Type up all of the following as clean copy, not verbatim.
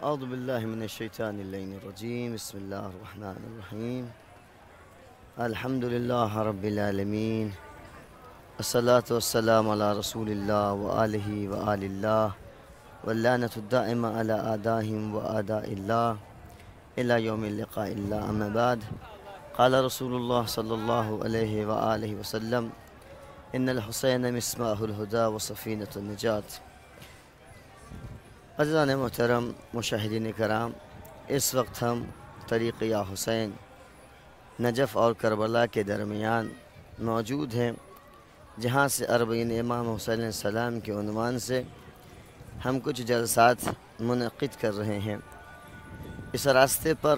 أعوذ بالله من الشيطان اللعين الرجيم بسم الله الرحمن الرحيم الحمد لله رب العالمين الصلاة والسلام على رسول الله وآله وآل الله واللعنة الدائمة على آدائهم وآداء الله إلى يوم اللقاء الله أما بعد قال رسول الله صلى الله عليه وآله وسلم إن الحسين مصباح الهدى وسفينة النجاة۔ عزیزان محترم مشاہدین کرام، اس وقت ہم طریق یا حسین نجف اور کربلا کے درمیان موجود ہیں، جہاں سے اربعین امام حسین علیہ السلام کے عنوان سے ہم کچھ جلسات منعقد کر رہے ہیں۔ اس راستے پر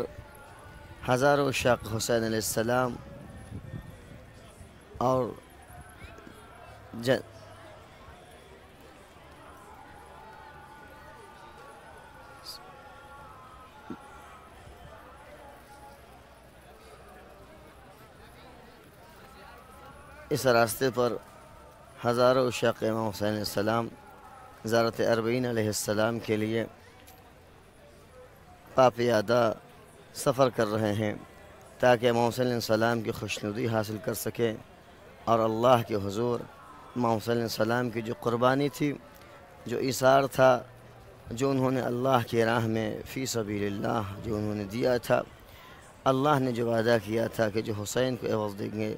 ہزاروں عشاق حسین علیہ السلام اور اس راستے پر ہزاروں عشاق امام حسین علیہ السلام زیارت اربعین علیہ السلام کے لیے پاپیادہ سفر کر رہے ہیں، تاکہ امام حسین علیہ السلام کی خوشنودی حاصل کر سکیں اور اللہ کے حضور امام حسین علیہ السلام کی جو قربانی تھی، جو ایثار تھا، جو انہوں نے اللہ کی راہ میں فی سبیل اللہ جو انہوں نے دیا تھا، اللہ نے جو وعدہ کیا تھا کہ جو حسین کو عوض دیں گے،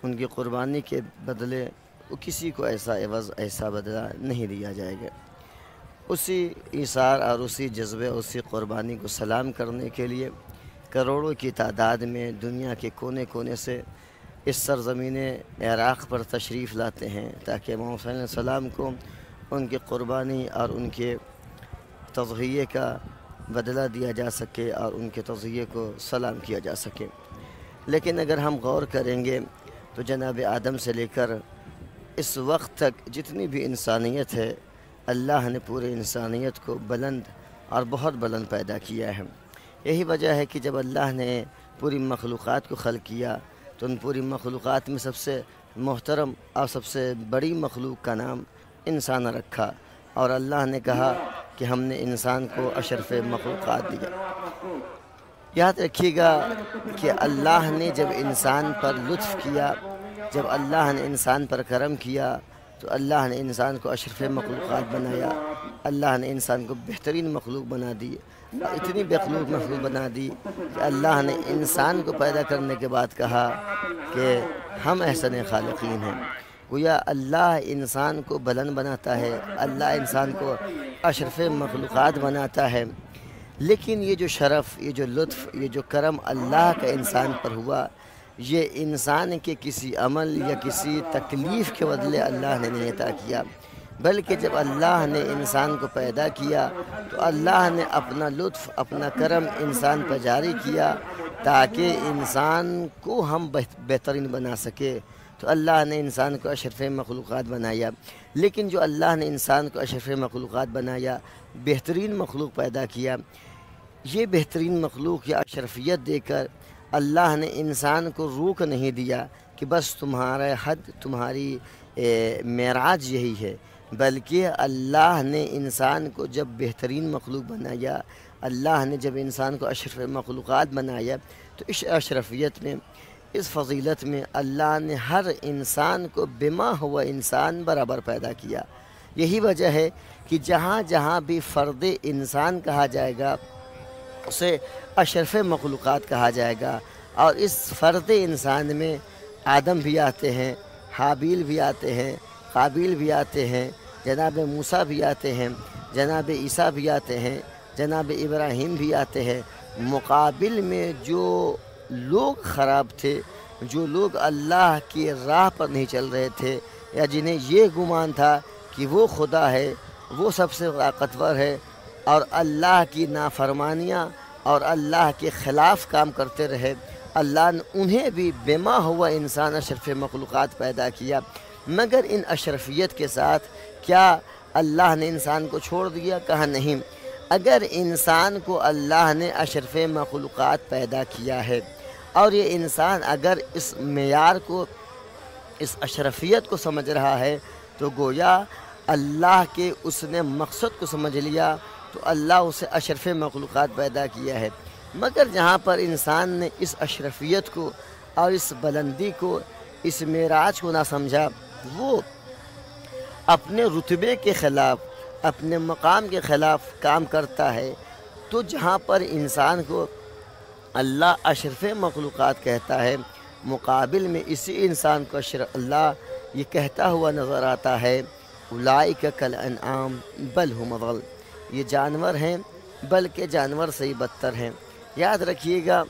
ان کی قربانی کے بدلے وہ کسی کو ایسا عوض ایسا بدلہ نہیں دیا جائے گا۔ اسی ایثار اور اسی جذبے، اسی قربانی کو سلام کرنے کے لیے کروڑوں کی تعداد میں دنیا کے کونے کونے سے اس سرزمین عراق پر تشریف لاتے ہیں، تاکہ امام حسین علیہ السلام کو ان کی قربانی اور ان کے تضحیے کا بدلہ دیا جا سکے اور ان کے تضحیے کو سلام کیا جا سکے۔ لیکن اگر ہم غور کریں گے تو جناب آدم سے لے کر اس وقت تک جتنی بھی انسانیت ہے، اللہ نے پورے انسانیت کو بلند اور بہت بلند پیدا کیا ہے۔ یہی وجہ ہے کہ جب اللہ نے پوری مخلوقات کو خلق کیا تو ان پوری مخلوقات میں سب سے محترم اور سب سے بڑی مخلوق کا نام انسان رکھا، اور اللہ نے کہا کہ ہم نے انسان کو اشرف مخلوقات دیا۔ یاد رکھیے گا کہ اللہ نے جب انسان پر لطف کیا، جب اللہ نے انسان پر کرم کیا، تو اللہ نے انسان کو اشرف مخلوقات بنایا، اللہ نے انسان کو بہترین مخلوق بنا دی، اور اتنی مخلوق بنا دی کہ اللہ نے انسان کو پیدا کرنے کے بعد کہا کہ ہم احسن خالقین ہیں۔ گویا اللہ انسان کو بلند بناتا ہے، اللہ انسان کو اشرف مخلوقات بناتا ہے، لیکن یہ جو شرف، یہ جو لطف، یہ جو کرم اللہ کا انسان پر ہوا، یہ انسان کے کسی عمل یا کسی تکلیف کے بدلے اللہ نے نہیں عطا کیا، بلکہ جب اللہ نے انسان کو پیدا کیا تو اللہ نے اپنا لطف، اپنا کرم انسان پر جاری کیا تاکہ انسان کو ہم بہترین بنا سکے۔ تو اللہ نے انسان کو اشرف مخلوقات بنایا، لیکن جو اللہ نے انسان کو اشرف مخلوقات بنایا، بہترین مخلوق پیدا کیا، یہ بہترین مخلوق یا اشرفیت دے کر اللہ نے انسان کو روک نہیں دیا کہ بس تمہارا حد، تمہاری معراج یہی ہے، بلکہ اللہ نے انسان کو جب بہترین مخلوق بنایا، اللہ نے جب انسان کو اشرف مخلوقات بنایا، تو اس اشرفیت میں، اس فضیلت میں اللہ نے ہر انسان کو بما ہوا انسان برابر پیدا کیا۔ یہی وجہ ہے کہ جہاں جہاں بھی فرد انسان کہا جائے گا اسے اشرف مخلوقات کہا جائے گا، اور اس فرد انسان میں آدم بھی آتے ہیں، حابیل بھی آتے ہیں، قابیل بھی آتے ہیں، جناب موسیٰ بھی آتے ہیں، جناب عیسیٰ بھی آتے ہیں، جناب ابراہیم بھی آتے ہیں۔ مقابل میں جو لوگ خراب تھے، جو لوگ اللہ کی راہ پر نہیں چل رہے تھے، یا جنہیں یہ گمان تھا کہ وہ خدا ہے، وہ سب سے طاقتور ہے، اور اللہ کی نافرمانیاں اور اللہ کے خلاف کام کرتے رہے، اللہ نے انہیں بھی بما ہوا انسان اشرف مخلوقات پیدا کیا۔ مگر ان اشرفیت کے ساتھ کیا اللہ نے انسان کو چھوڑ دیا؟ کہا نہیں۔ اگر انسان کو اللہ نے اشرف مخلوقات پیدا کیا ہے، اور یہ انسان اگر اس معیار کو، اس اشرفیت کو سمجھ رہا ہے، تو گویا اللہ کے اس نے مقصد کو سمجھ لیا، تو اللہ اسے اشرف مخلوقات پیدا کیا ہے۔ مگر جہاں پر انسان نے اس اشرفیت کو اور اس بلندی کو، اس معراج کو نہ سمجھا، وہ اپنے رتبے کے خلاف، اپنے مقام کے خلاف کام کرتا ہے، تو جہاں پر انسان کو اللہ اشرف مخلوقات کہتا ہے، مقابل میں اسی انسان کو اللہ یہ کہتا ہوا نظر آتا ہے، اولئک کالانعام بل ہم اضل، یہ جانور ہیں بلکہ جانور سے ہی بدتر ہیں۔ یاد رکھیے گا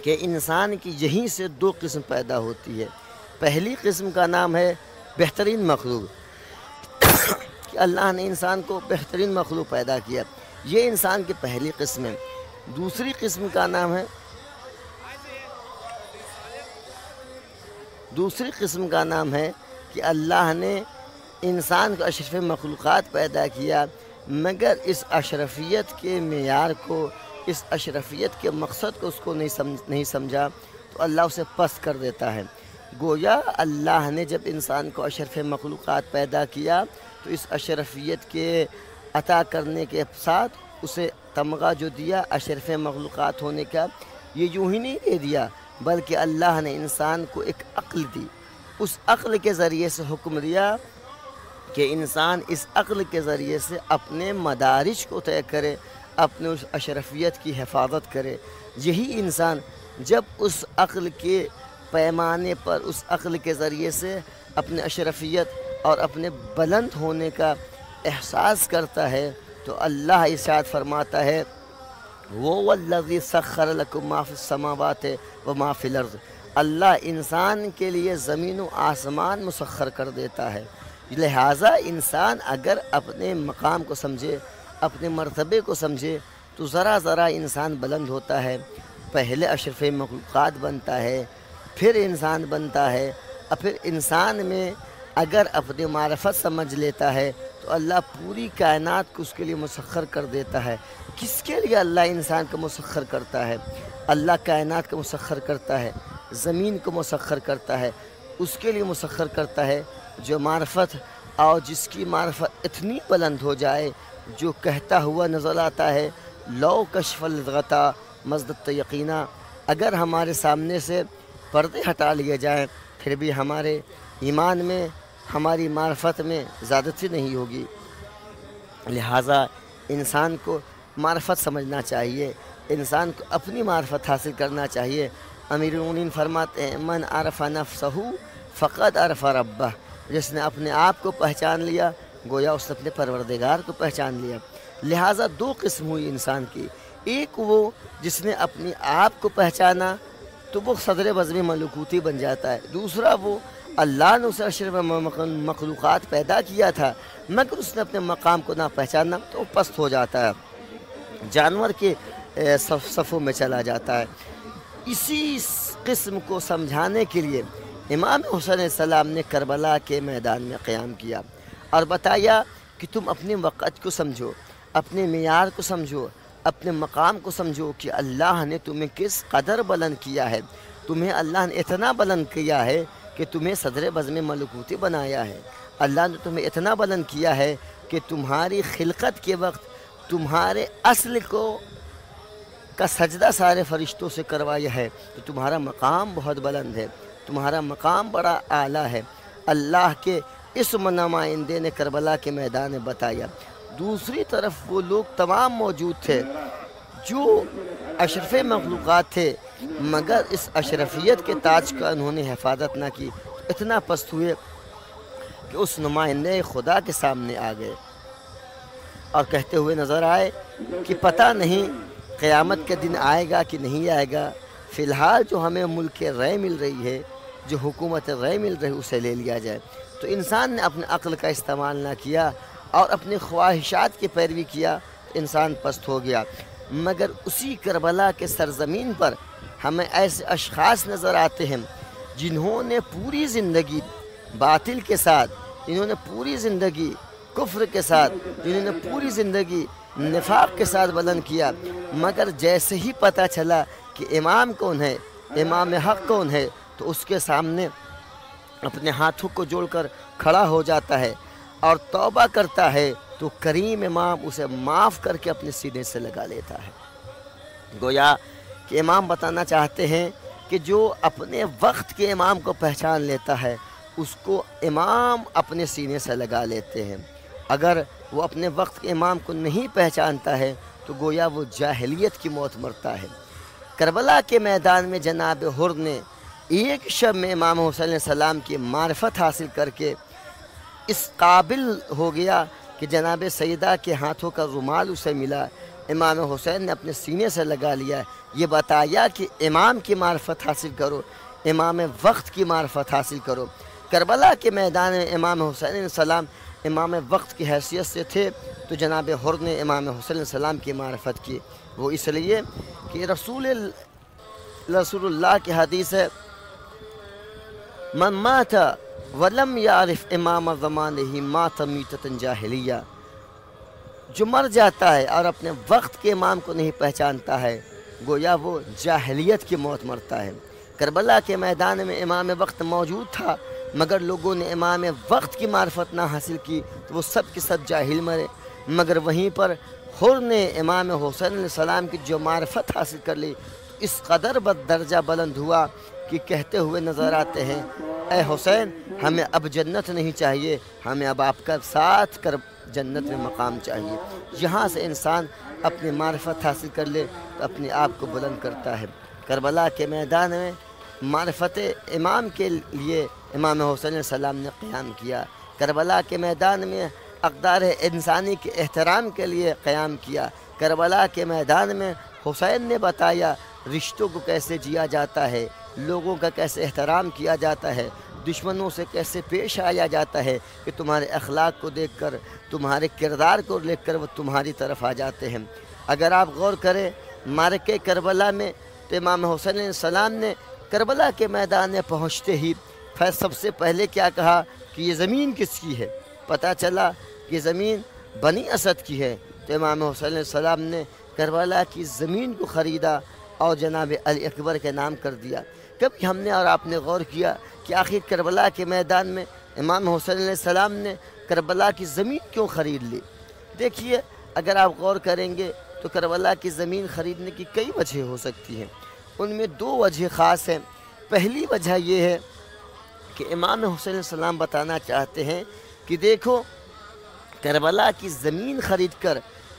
کہ انسان کی یہیں سے دو قسم پیدا ہوتی ہے۔ پہلی قسم کا نام ہے بہترین مخلوق، کہ اللہ نے انسان کو بہترین مخلوق پیدا کیا، یہ انسان کی پہلی قسم ہے۔ دوسری قسم کا نام ہے کہ اللہ نے انسان کو اشرف مخلوقات پیدا کیا، مگر اس اشرفیت کے معیار کو، اس اشرفیت کے مقصد کو اس کو نہیں سمجھا، تو اللہ اسے پست کر دیتا ہے۔ گویا اللہ نے جب انسان کو اشرف مخلوقات پیدا کیا تو اس اشرفیت کے عطا کرنے کے ساتھ اسے تمغہ جو دیا اشرف مخلوقات ہونے کا، یہ یوں ہی نہیں دے دیا، بلکہ اللہ نے انسان کو ایک عقل دی۔ اس عقل کے ذریعے سے حکم دیا کہ انسان اس عقل کے ذریعے سے اپنے مدارج کو طے کرے، اپنے اس اشرفیت کی حفاظت کرے۔ یہی انسان جب اس عقل کے پیمانے پر، اس عقل کے ذریعے سے اپنے اشرفیت اور اپنے بلند ہونے کا احساس کرتا ہے، تو اللہ ارشاد فرماتا ہے، وہ الذی سخر لکم ما فی السماوات و ما فی الارض، اللہ انسان کے لیے زمین و آسمان مسخر کر دیتا ہے۔ لہٰذا انسان اگر اپنے مقام کو سمجھے، اپنے مرتبے کو سمجھے، تو ذرا ذرا انسان بلند ہوتا ہے، پہلے اشرف مخلوقات بنتا ہے، پھر انسان بنتا ہے، اور پھر انسان میں اگر اپنی معرفت سمجھ لیتا ہے تو اللہ پوری کائنات کو اس کے لیے مسخر کر دیتا ہے۔ کس کے لیے اللہ انسان کو مسخر کرتا ہے؟ اللہ کائنات کو مسخر کرتا ہے، زمین کو مسخر کرتا ہے، اس کے لیے مسخر کرتا ہے جو معرفت اور جس کی معرفت اتنی بلند ہو جائے، جو کہتا ہوا نظر آتا ہے، لو کشف الغطا مزدت یقینا، اگر ہمارے سامنے سے پردے ہٹا لیے جائیں پھر بھی ہمارے ایمان میں، ہماری معرفت میں زیادتی نہیں ہوگی۔ لہٰذا انسان کو معرفت سمجھنا چاہیے، انسان کو اپنی معرفت حاصل کرنا چاہیے۔ امیر المومنین فرماتے ہیں، من عرف نفسہ فقد عرف ربہ، جس نے اپنے آپ کو پہچان لیا گویا اس نے اپنے پروردگار کو پہچان لیا۔ لہٰذا دو قسم ہوئی انسان کی، ایک وہ جس نے اپنے آپ کو پہچانا تو وہ صدر بزم ملکوتی بن جاتا ہے، دوسرا وہ اللہ نے اسے اشرف مخلوقات پیدا کیا تھا مگر اس نے اپنے مقام کو نہ پہچانا تو وہ پست ہو جاتا ہے، جانور کے صفوں میں چلا جاتا ہے۔ اسی قسم کو سمجھانے کے لیے امام حسین علیہ السلام نے کربلا کے میدان میں قیام کیا اور بتایا کہ تم اپنے وقت کو سمجھو، اپنے معیار کو سمجھو، اپنے مقام کو سمجھو کہ اللہ نے تمہیں کس قدر بلند کیا ہے۔ تمہیں اللہ نے اتنا بلند کیا ہے کہ تمہیں صدر بزم ملکوتی بنایا ہے، اللہ نے تمہیں اتنا بلند کیا ہے کہ تمہاری خلقت کے وقت تمہارے اصل کا سجدہ سارے فرشتوں سے کروایا ہے، تو تمہارا مقام بہت بلند ہے، تمہارا مقام بڑا اعلیٰ ہے۔ اللہ کے اس نمائندے نے کربلا کے میدان میں بتایا۔ دوسری طرف وہ لوگ تمام موجود تھے جو اشرف مخلوقات تھے مگر اس اشرفیت کے تاج کا انہوں نے حفاظت نہ کی، اتنا پست ہوئے کہ اس نمائندے خدا کے سامنے آ گئے اور کہتے ہوئے نظر آئے کہ پتہ نہیں قیامت کے دن آئے گا کہ نہیں آئے گا، فی الحال جو ہمیں ملک رائے مل رہی ہے، جو حکومت رائے مل رہی ہے اسے لے لیا جائے۔ تو انسان نے اپنے عقل کا استعمال نہ کیا اور اپنی خواہشات کی پیروی کیا، انسان پست ہو گیا۔ مگر اسی کربلا کے سرزمین پر ہمیں ایسے اشخاص نظر آتے ہیں جنہوں نے پوری زندگی باطل کے ساتھ، جنہوں نے پوری زندگی کفر کے ساتھ، جنہوں نے پوری زندگی نفاق کے ساتھ بلند کیا، مگر جیسے ہی پتہ چلا کہ امام کون ہے، امام حق کون ہے، تو اس کے سامنے اپنے ہاتھوں کو جوڑ کر کھڑا ہو جاتا ہے اور توبہ کرتا ہے تو کریم امام اسے معاف کر کے اپنے سینے سے لگا لیتا ہے۔ گویا کہ امام بتانا چاہتے ہیں کہ جو اپنے وقت کے امام کو پہچان لیتا ہے اس کو امام اپنے سینے سے لگا لیتے ہیں۔ اگر وہ اپنے وقت کے امام کو نہیں پہچانتا ہے تو گویا وہ جاہلیت کی موت مرتا ہے۔ کربلا کے میدان میں جناب حر نے ایک شب میں امام حسین علیہ السلام کی معرفت حاصل کر کے اس قابل ہو گیا کہ جناب سیدہ کے ہاتھوں کا رومال اسے ملا، امام حسین نے اپنے سینے سے لگا لیا، یہ بتایا کہ امام کی معرفت حاصل کرو، امام وقت کی معرفت حاصل کرو۔ کربلا کے میدان میں امام حسین علیہ السلام امام وقت کی حیثیت سے تھے تو جناب حر نے امام حسین علیہ السلام کی معرفت کی، وہ اس لیے کہ رسول اللہ کی حدیث ہے من مات ولم یعرف امام زمانہ مات میتۃ جاہلیہ، جو مر جاتا ہے اور اپنے وقت کے امام کو نہیں پہچانتا ہے گویا وہ جاہلیت کی موت مرتا ہے۔ کربلا کے میدان میں امام وقت موجود تھا مگر لوگوں نے امام وقت کی معرفت نہ حاصل کی تو وہ سب کے سب جاہل مرے، مگر وہیں پر حر نے امام حسین علیہ السلام کی جو معرفت حاصل کر لی اس قدر درجہ بلند ہوا کہ کہتے ہوئے نظر آتے ہیں اے حسین ہمیں اب جنت نہیں چاہیے، ہمیں اب آپ کا ساتھ کر جنت میں مقام چاہیے۔ یہاں سے انسان اپنی معرفت حاصل کر لے تو اپنے آپ کو بلند کرتا ہے۔ کربلا کے میدان میں معرفت امام کے لیے امام حسین علیہ السلام نے قیام کیا، کربلا کے میدان میں اقدار انسانی کے احترام کے لیے قیام کیا، کربلا کے میدان میں حسین نے بتایا رشتوں کو کیسے جیا جاتا ہے، لوگوں کا کیسے احترام کیا جاتا ہے، دشمنوں سے کیسے پیش آیا جاتا ہے کہ تمہارے اخلاق کو دیکھ کر، تمہارے کردار کو دیکھ کر وہ تمہاری طرف آ جاتے ہیں۔ اگر آپ غور کریں معرکہ کربلا میں تو امام حسین علیہ السلام نے کربلا کے میدان میں پہنچتے ہی سب سے پہلے کیا کہا کہ یہ زمین کس کی ہے؟ پتہ چلا کہ زمین بنی اسد کی ہے تو امام حسین علیہ السلام نے کربلا کی زمین کو خریدا اور جناب علی اکبر کے نام کر دیا۔ کبھی ہم نے اور آپ نے غور کیا کہ آخر کربلا کے میدان میں امام حسین علیہ السلام نے کربلا کی زمین کیوں خرید لی؟ دیکھیے اگر آپ غور کریں گے تو کربلا کی زمین خریدنے کی کئی وجہ ہو سکتی ہیں، ان میں دو وجہ خاص ہیں۔ پہلی وجہ یہ ہے کہ امام حسین علیہ السلام بتانا چاہتے ہیں کہ دیکھو کربلا کی زمین خرید کر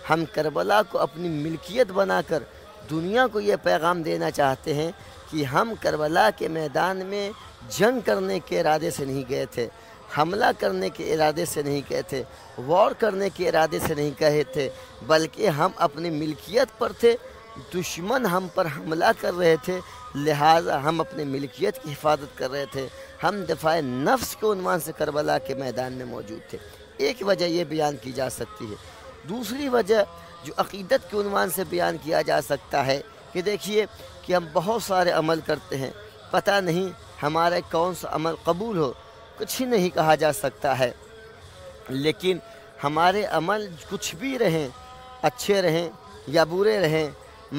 ہم کربلا کو اپنی ملکیت بنا کر دنیا کو یہ پیغام دینا چاہتے ہیں کہ ہم کربلا کے میدان میں جنگ کرنے کے ارادے سے نہیں گئے تھے، حملہ کرنے کے ارادے سے نہیں گئے تھے، وار کرنے کے ارادے سے نہیں گئے تھے، بلکہ ہم اپنی ملکیت پر تھے، دشمن ہم پر حملہ کر رہے تھے لہٰذا ہم اپنے ملکیت کی حفاظت کر رہے تھے، ہم دفاع نفس کے عنوان سے کربلا کے میدان میں موجود تھے۔ ایک وجہ یہ بیان کی جا سکتی ہے۔ دوسری وجہ جو عقیدت کے عنوان سے بیان کیا جا سکتا ہے کہ دیکھیے کہ ہم بہت سارے عمل کرتے ہیں، پتہ نہیں ہمارا کون سا عمل قبول ہو، کچھ ہی نہیں کہا جا سکتا ہے، لیکن ہمارے عمل کچھ بھی رہیں، اچھے رہیں یا برے رہیں،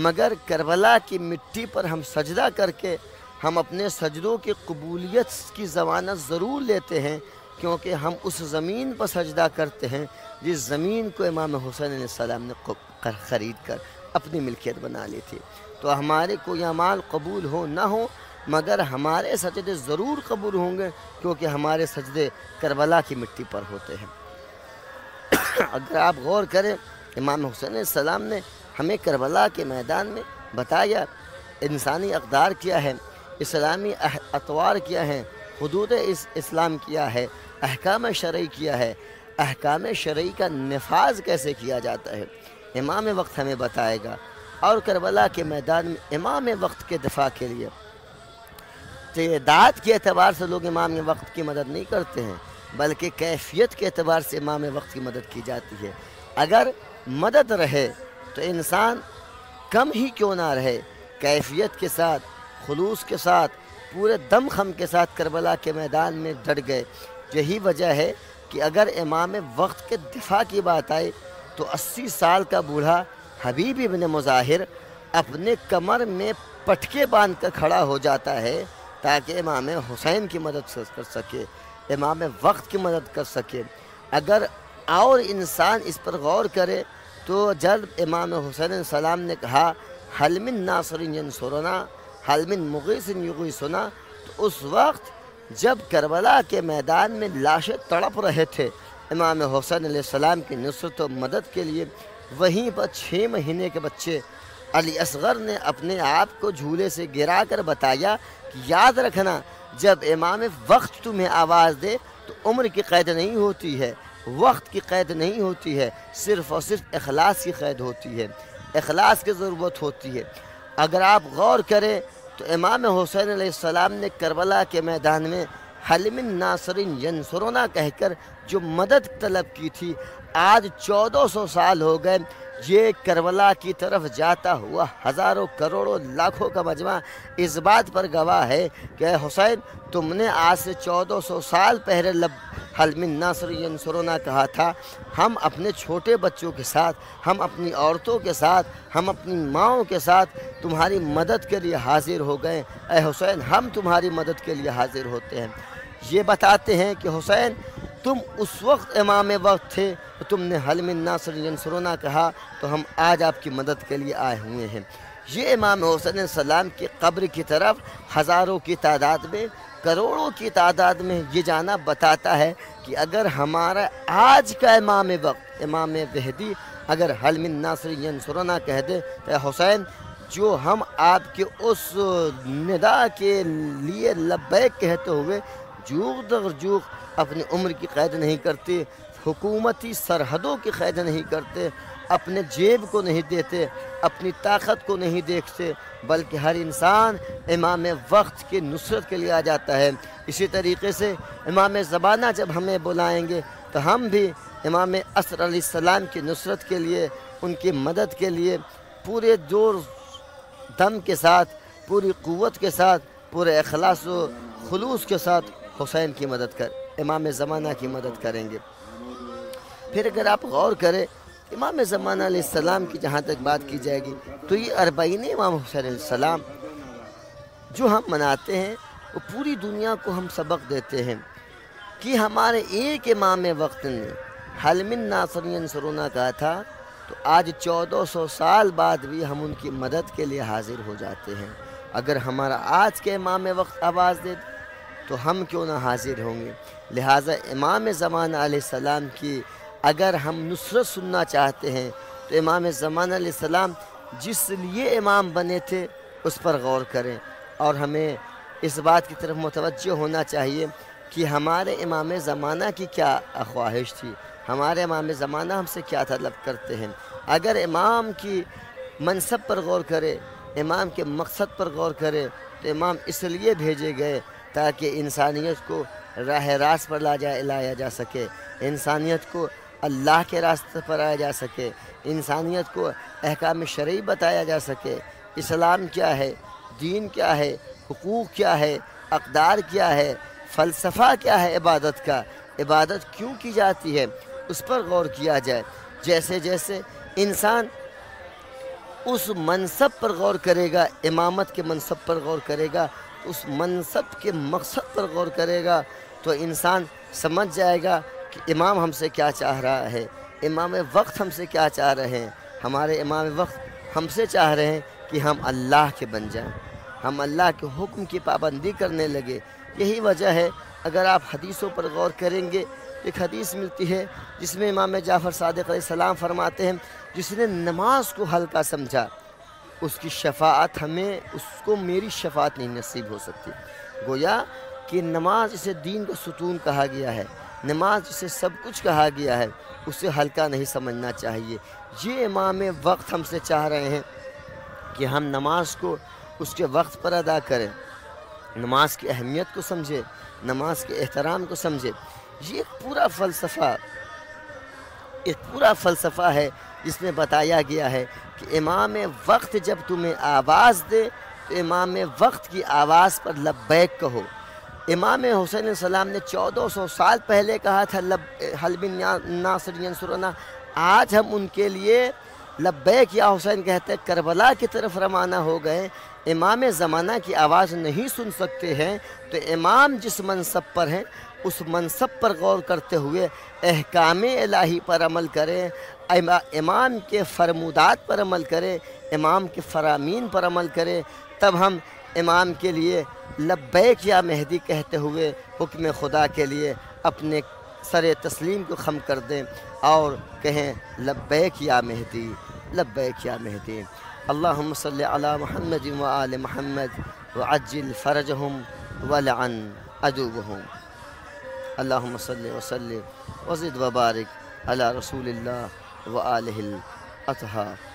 مگر کربلا کی مٹی پر ہم سجدہ کر کے ہم اپنے سجدوں کی قبولیت کی ضمانت ضرور لیتے ہیں، کیونکہ ہم اس زمین پر سجدہ کرتے ہیں جس زمین کو امام حسین علیہ السلام نے خرید کر اپنی ملکیت بنا لی تھی۔ تو ہمارے کوئی اعمال قبول ہو نہ ہو مگر ہمارے سجدے ضرور قبول ہوں گے کیونکہ ہمارے سجدے کربلا کی مٹی پر ہوتے ہیں۔ اگر آپ غور کریں امام حسین علیہ السلام نے ہمیں کربلا کے میدان میں بتایا انسانی اقدار کیا ہے، اسلامی اطوار کیا ہے، حدود اسلام کیا ہے، احکام شرعی کیا ہے، احکام شرعی کا نفاذ کیسے کیا جاتا ہے، امام وقت ہمیں بتائے گا۔ اور کربلا کے میدان میں امام وقت کے دفاع کے لیے تعداد کے اعتبار سے لوگ امام وقت کی مدد نہیں کرتے ہیں بلکہ کیفیت کے اعتبار سے امام وقت کی مدد کی جاتی ہے۔ اگر مدد رہے تو انسان کم ہی کیوں نہ رہے کیفیت کے ساتھ، خلوص کے ساتھ، پورے دم خم کے ساتھ کربلا کے میدان میں ڈٹ گئے۔ یہی وجہ ہے کہ اگر امام وقت کے دفاع کی بات آئے تو 80 سال کا بوڑھا حبیب ابن مظاہر اپنے کمر میں پٹکے باندھ کر کھڑا ہو جاتا ہے تاکہ امام حسین کی مدد کر سکے، امام وقت کی مدد کر سکے۔ اگر اور انسان اس پر غور کرے تو جب امام حسین علیہ السلام نے کہا حل من ناصر ینصرنا حل من مغیث یغیثنا، تو اس وقت جب کربلا کے میدان میں لاشیں تڑپ رہے تھے امام حسین علیہ السلام کی نصرت و مدد کے لیے، وہیں پر 6 مہینے کے بچے علی اصغر نے اپنے آپ کو جھولے سے گرا کر بتایا کہ یاد رکھنا، جب امام وقت تمہیں آواز دے تو عمر کی قید نہیں ہوتی ہے، وقت کی قید نہیں ہوتی ہے، صرف اور صرف اخلاص کی قید ہوتی ہے، اخلاص کی ضرورت ہوتی ہے۔ اگر آپ غور کریں تو امام حسین علیہ السلام نے کربلا کے میدان میں حل من ناصر ینصرنا کہہ کر جو مدد طلب کی تھی، آج 1400 سال ہو گئے، یہ کربلا کی طرف جاتا ہوا ہزاروں کروڑوں لاکھوں کا مجمع اس بات پر گواہ ہے کہ اے حسین، تم نے آج سے 1400 سال پہلے حل من ناصر ینصرنا کہا تھا، ہم اپنے چھوٹے بچوں کے ساتھ، ہم اپنی عورتوں کے ساتھ، ہم اپنی ماؤں کے ساتھ تمہاری مدد کے لیے حاضر ہو گئے، اے حسین ہم تمہاری مدد کے لیے حاضر ہوتے ہیں۔ یہ بتاتے ہیں کہ حسین تم اس وقت امام وقت تھے، تم نے حل من ناصر ینصرنا کہا، تو ہم آج آپ کی مدد کے لیے آئے ہوئے ہیں۔ یہ امام حسین علیہ السلام کی قبر کی طرف ہزاروں کی تعداد میں، کروڑوں کی تعداد میں یہ جانا بتاتا ہے کہ اگر ہمارا آج کا امام وقت، امام مہدی اگر حل من ناصر ینصرنا کہہ دے تو اے حسین، جو ہم آپ کے اس ندا کے لیے لبیک کہتے ہوئے جوق در جوق اپنی عمر کی قید نہیں کرتے، حکومتی سرحدوں کی قید نہیں کرتے، اپنے جیب کو نہیں دیتے، اپنی طاقت کو نہیں دیکھتے، بلکہ ہر انسان امام وقت کی نصرت کے لیے آ جاتا ہے۔ اسی طریقے سے امام زمانہ جب ہمیں بلائیں گے تو ہم بھی امام عصر علیہ السلام کی نصرت کے لیے، ان کی مدد کے لیے پورے جور دم کے ساتھ، پوری قوت کے ساتھ، پورے اخلاص و خلوص کے ساتھ حسین کی مدد امام زمانہ کی مدد کریں گے۔ پھر اگر آپ غور کریں امام زمانہ علیہ السلام کی جہاں تک بات کی جائے گی تو یہ 40 امام حسین علیہ السلام جو ہم مناتے ہیں وہ پوری دنیا کو ہم سبق دیتے ہیں کہ ہمارے ایک امام وقت نے حل من ناصر ینصرنا کہا تھا، تو آج 1400 سال بعد بھی ہم ان کی مدد کے لیے حاضر ہو جاتے ہیں۔ اگر ہمارا آج کے امام وقت آواز دے تو ہم کیوں نہ حاضر ہوں گے؟ لہٰذا امام زمانہ علیہ السلام کی اگر ہم نصرت سننا چاہتے ہیں تو امام زمانہ علیہ السلام جس لیے امام بنے تھے اس پر غور کریں، اور ہمیں اس بات کی طرف متوجہ ہونا چاہیے کہ ہمارے امام زمانہ کی کیا خواہش تھی، ہمارے امام زمانہ ہم سے کیا طلب کرتے ہیں۔ اگر امام کی منصب پر غور کرے، امام کے مقصد پر غور کرے، تو امام اس لیے بھیجے گئے تاکہ انسانیت کو راہ راست پر لایا جا سکے، انسانیت کو اللہ کے راستے پر آیا جا سکے، انسانیت کو احکام شرعی بتایا جا سکے، اسلام کیا ہے، دین کیا ہے، حقوق کیا ہے، اقدار کیا ہے، فلسفہ کیا ہے عبادت کا، عبادت کیوں کی جاتی ہے، اس پر غور کیا جائے۔ جیسے جیسے انسان اس منصب پر غور کرے گا، امامت کے منصب پر غور کرے گا، اس منصب کے مقصد پر غور کرے گا، تو انسان سمجھ جائے گا کہ امام ہم سے کیا چاہ رہا ہے، امام وقت ہم سے کیا چاہ رہے ہیں۔ ہمارے امام وقت ہم سے چاہ رہے ہیں کہ ہم اللہ کے بن جائیں، ہم اللہ کے حکم کی پابندی کرنے لگے۔ یہی وجہ ہے اگر آپ حدیثوں پر غور کریں گے، ایک حدیث ملتی ہے جس میں امام جعفر صادق علیہ السلام فرماتے ہیں، جس نے نماز کو ہلکا سمجھا اس کی شفاعت اس کو میری شفاعت نہیں نصیب ہو سکتی۔ گویا کہ نماز اسے دین کا ستون کہا گیا ہے، نماز اسے سب کچھ کہا گیا ہے، اسے ہلکا نہیں سمجھنا چاہیے۔ یہ امام وقت ہم سے چاہ رہے ہیں کہ ہم نماز کو اس کے وقت پر ادا کریں، نماز کی اہمیت کو سمجھے، نماز کے احترام کو سمجھے۔ یہ ایک پورا فلسفہ ہے جس میں بتایا گیا ہے کہ امام وقت جب تمہیں آواز دے تو امام وقت کی آواز پر لبیک کہو۔ امام حسین علیہ السلام نے 1400 سال پہلے کہا تھا حل من ناصر ینصرنا، آج ہم ان کے لیے لبیک یا حسین کہتے کربلا کی طرف روانہ ہو گئے۔ امام زمانہ کی آواز نہیں سن سکتے ہیں تو امام جس منصب پر ہیں اس منصب پر غور کرتے ہوئے احکام الہی پر عمل کریں، امام کے فرمودات پر عمل کریں، امام کے فرامین پر عمل کریں، تب ہم امام کے لیے لبیک یا مہدی کہتے ہوئے حکم خدا کے لیے اپنے سر تسلیم کو خم کر دیں اور کہیں لبیک یا مہدی، لبیک یا مہدی۔ اللہم صلی علی محمد و آل محمد وعجل فرجہم ولعن عدوہم۔ اللہم صلی وسلم وزد وبارک علی رسول اللہ و آلہ الاطہار۔